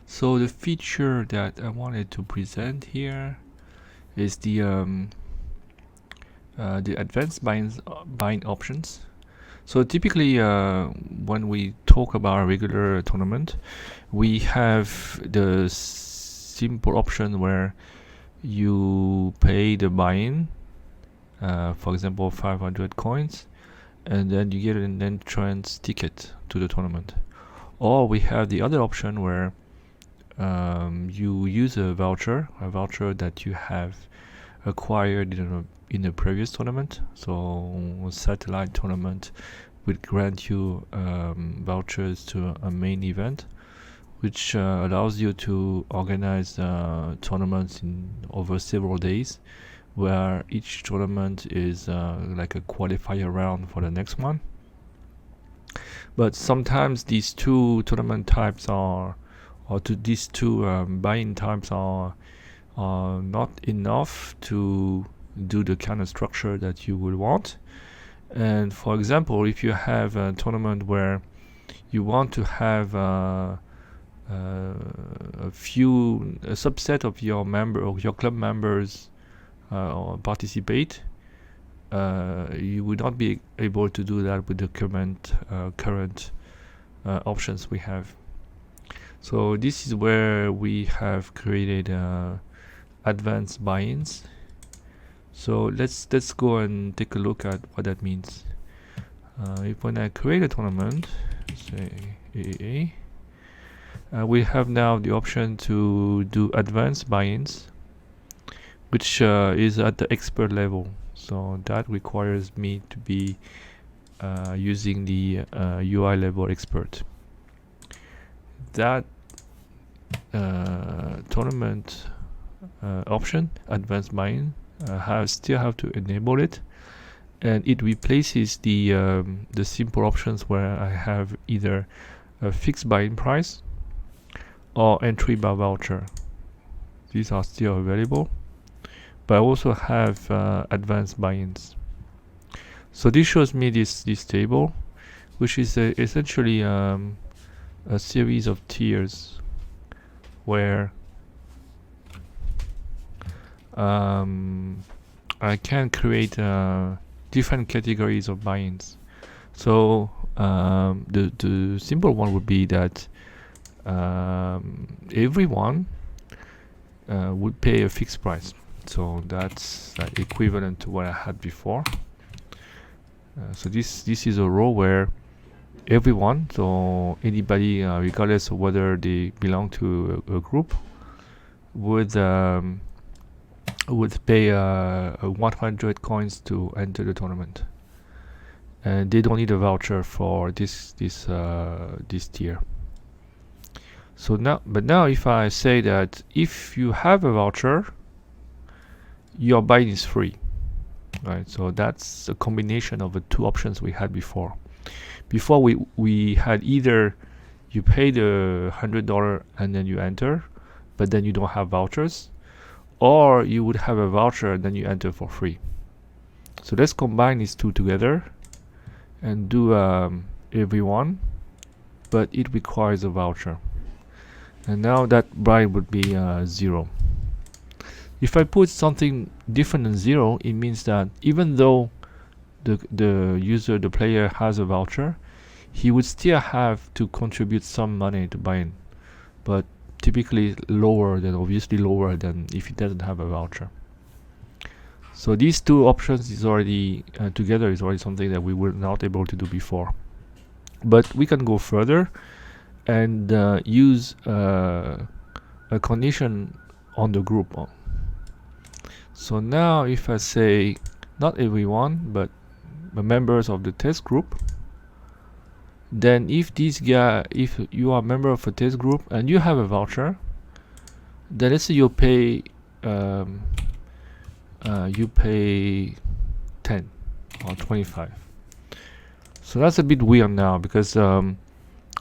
So the feature that I wanted to present here is the advanced buying options. So typically, when we talk about a regular tournament, we have the simple option where you pay the buy-in, for example, 500 coins, and then you get an entrance ticket to the tournament. Or we have the other option where you use a voucher that you have acquired in a previous tournament. So a satellite tournament would grant you vouchers to a main event, which allows you to organize tournaments over several days, where each tournament is like a qualifier round for the next one. But sometimes these two tournament types these two buy-in types are not enough to do the kind of structure that you would want. And for example, if you have a tournament where you want to have a subset of your club members participate, you would not be able to do that with the current options we have. So this is where we have created advanced buy-ins. So let's go and take a look at what that means. If when I create a tournament, say AAA, we have now the option to do advanced buy-ins, which is at the expert level. So that requires me to be using the UI level expert. That tournament option, advanced buy-in, still have to enable it, and it replaces the simple options where I have either a fixed buy-in price or entry by voucher. These are still available, but I also have advanced buy-ins. So this shows me this table, which is essentially a series of tiers where I can create different categories of buy-ins. So the simple one would be that everyone would pay a fixed price. So that's equivalent to what I had before. So this is a row where everyone, so anybody, regardless of whether they belong to a group, would pay 100 coins to enter the tournament, and they don't need a voucher for this tier. So now if I say that if you have a voucher, your buy-in is free, right? So that's a combination of the two options we had before. Before we had either you pay the $100 and then you enter, but then you don't have vouchers, or you would have a voucher and then you enter for free. So let's combine these two together and do everyone, but it requires a voucher. And now that buy-in would be 0. If I put something different than 0, it means that even though the player has a voucher, he would still have to contribute some money to buy in, but typically obviously lower than if he doesn't have a voucher. So these two options is already together is already something that we were not able to do before. But we can go further and use a condition on the group. So now if I say not everyone, but the members of the test group, then if you are a member of a test group and you have a voucher, then let's say you pay 10 or 25. So that's a bit weird now, because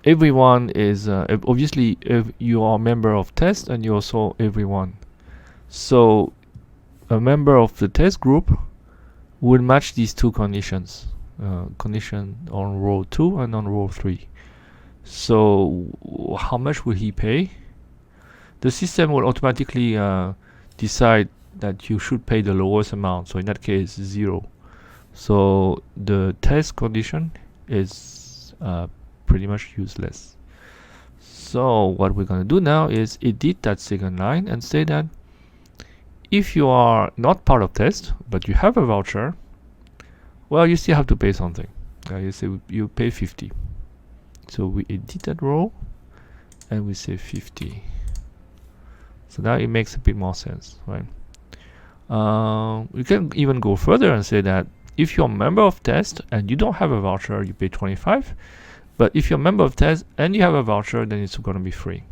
everyone is obviously if you are a member of test and you also everyone. So a member of the test group would match these two conditions, condition on row 2 and on row 3. So how much will he pay? the system will automatically decide that you should pay the lowest amount. So in that case, 0. So the test condition is pretty much useless. So what we're going to do now is edit that second line and say that if you are not part of test, but you have a voucher, well, you still have to pay something. You say you pay 50. So we edit that row and we say 50. So now it makes a bit more sense, right? You can even go further and say that if you're a member of test and you don't have a voucher, you pay 25. But if you're a member of test and you have a voucher, then it's going to be free.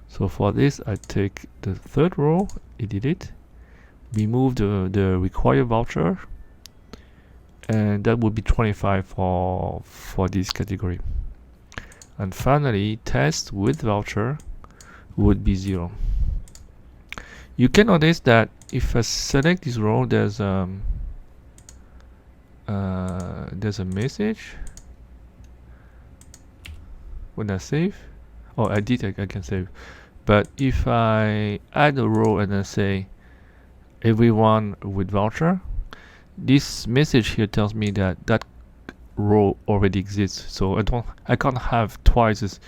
So for this, I take the third row, edit it, remove the required voucher, and that would be 25 for this category. And finally, test with voucher would be 0. You can notice that if I select this row, there's a message. When I save, oh, I can save. But if I add a row and I say everyone with voucher, this message here tells me that that row already exists. So I can't have twice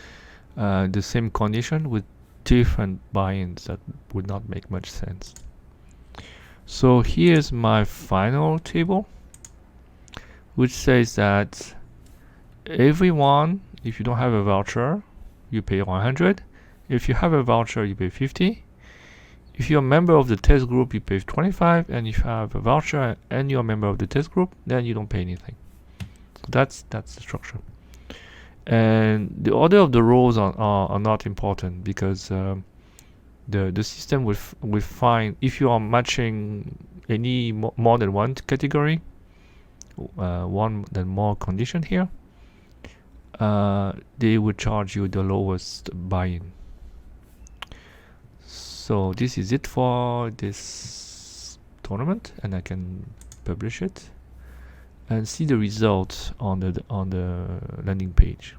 the same condition with different buy-ins. That would not make much sense. So here's my final table, which says that everyone, if you don't have a voucher, you pay 100. If you have a voucher, you pay 50. If you're a member of the test group, you pay 25. And if you have a voucher and you're a member of the test group, then you don't pay anything. So that's the structure. And the order of the rows are not important, because the system will find if you are matching any more than one category, one than more condition here, they would charge you the lowest buy-in. So this is it for this tournament, and I can publish it and see the results on the landing page.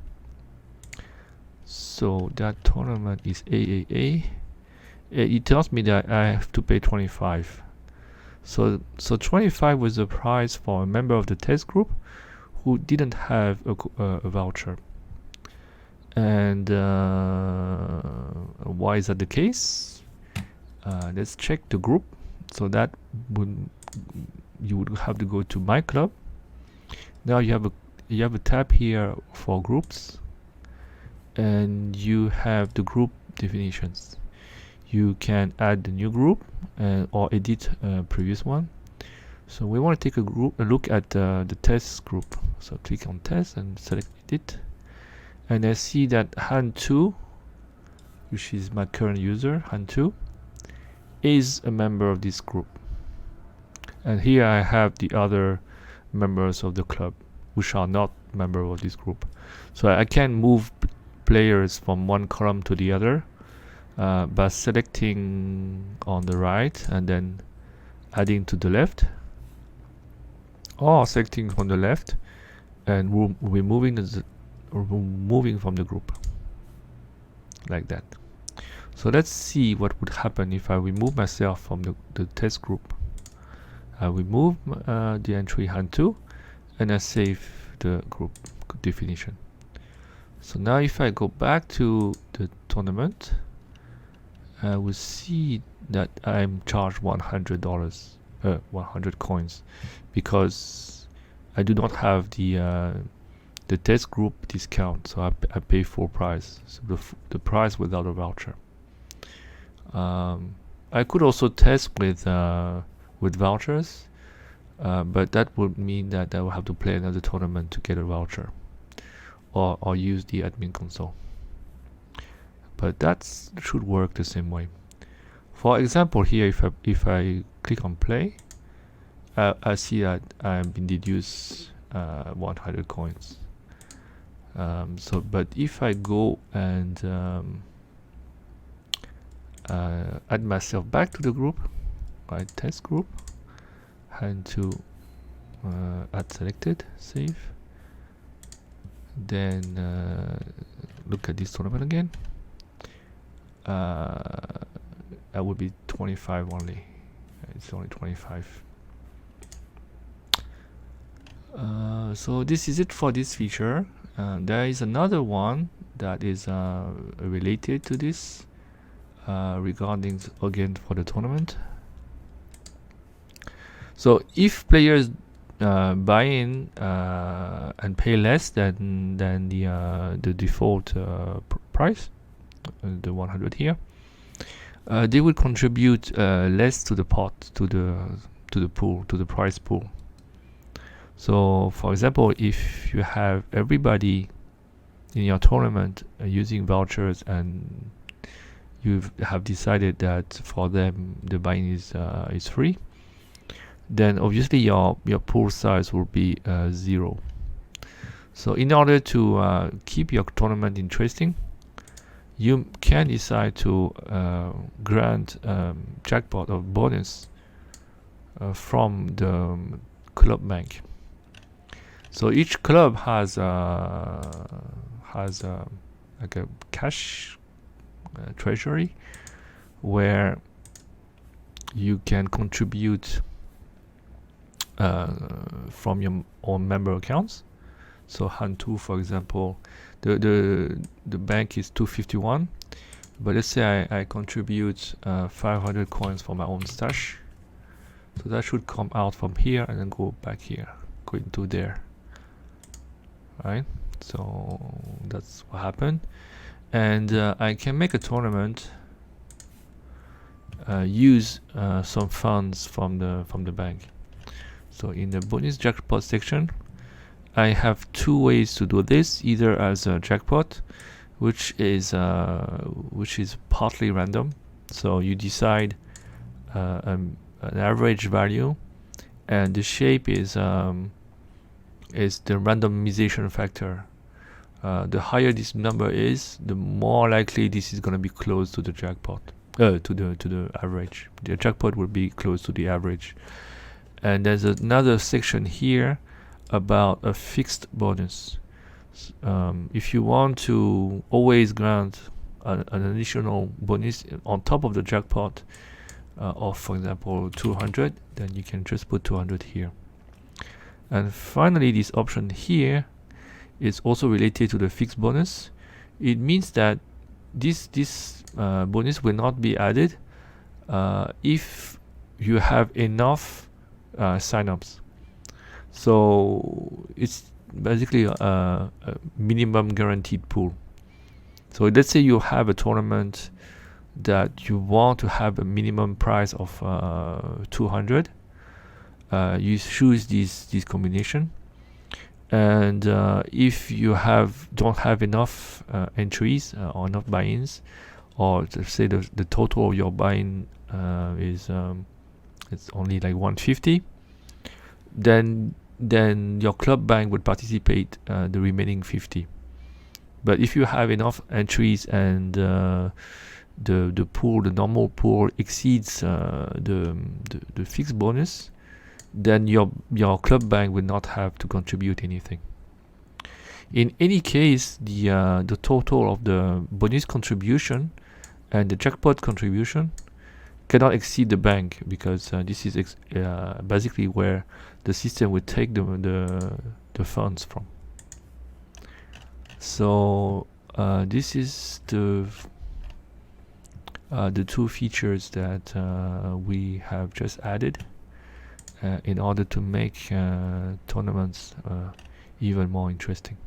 So that tournament is AAA. It tells me that I have to pay 25. So 25 was the price for a member of the test group who didn't have a voucher. And why is that the case? Let's check the group. So that you would have to go to My Club. Now you have a tab here for groups, and you have the group definitions. You can add the new group or edit a previous one. So we want to take a look at the test group. So click on test and select edit, and I see that Han2, which is my current user, Han2, is a member of this group. And here I have the other members of the club which are not members of this group. So I can move players from one column to the other by selecting on the right and then adding to the left, or selecting from the left and removing from the group, like that. So let's see what would happen if I remove myself from the test group. I remove the entry Han2 and I save the group definition. So now if I go back to the tournament, I will see that I'm charged $100, 100 coins, because I do not have the test group discount. So I pay full price, so the price without a voucher. I could also test with vouchers, but that would mean that I will have to play another tournament to get a voucher, or use the admin console. But that should work the same way. For example, here, if I click on play, I see that I've been deduced 100 coins. But if I go and add myself back to the group, right, test group, and to add selected, save, then look at this tournament again. that would be 25 only. It's only 25. So this is it for this feature. There is another one that is related to this regarding again for the tournament. So if players buy in and pay less than the default price, the 100 here, they will contribute less to the pot, to the pool, to the prize pool. So for example, if you have everybody in your tournament using vouchers and you have decided that for them the buy-in is free, then obviously your pool size will be 0. So in order to keep your tournament interesting, you can decide to grant jackpot or bonus from the club bank. So each club has like a cash treasury where you can contribute from your own member accounts. So Han2, for example, the bank is 251, but let's say I contribute 500 coins for my own stash. So that should come out from here and then go back here, go into there. Right? So that's what happened. And I can make a tournament, use some funds from the bank. So in the bonus jackpot section, I have two ways to do this: either as a jackpot, which is partly random. So you decide an average value, and the shape is the randomization factor. The higher this number is, the more likely this is going to be close to the jackpot, to the average. The jackpot will be close to the average. And there's another section here about a fixed bonus. If you want to always grant an additional bonus on top of the jackpot of, for example, 200, then you can just put 200 here. And finally, this option here is also related to the fixed bonus. It means that this bonus will not be added if you have enough signups. So it's basically a minimum guaranteed pool. So let's say you have a tournament that you want to have a minimum price of 200. You choose this combination, and if you don't have enough entries or enough buy-ins, or let's say the total of your buy-in is it's only like 150, then your club bank would participate the remaining 50. But if you have enough entries and the pool, the normal pool exceeds the fixed bonus, then your club bank will not have to contribute anything. In any case, the total of the bonus contribution and the jackpot contribution cannot exceed the bank, because this is basically where the system would take the funds from. So this is the two features that we have just added in order to make tournaments even more interesting.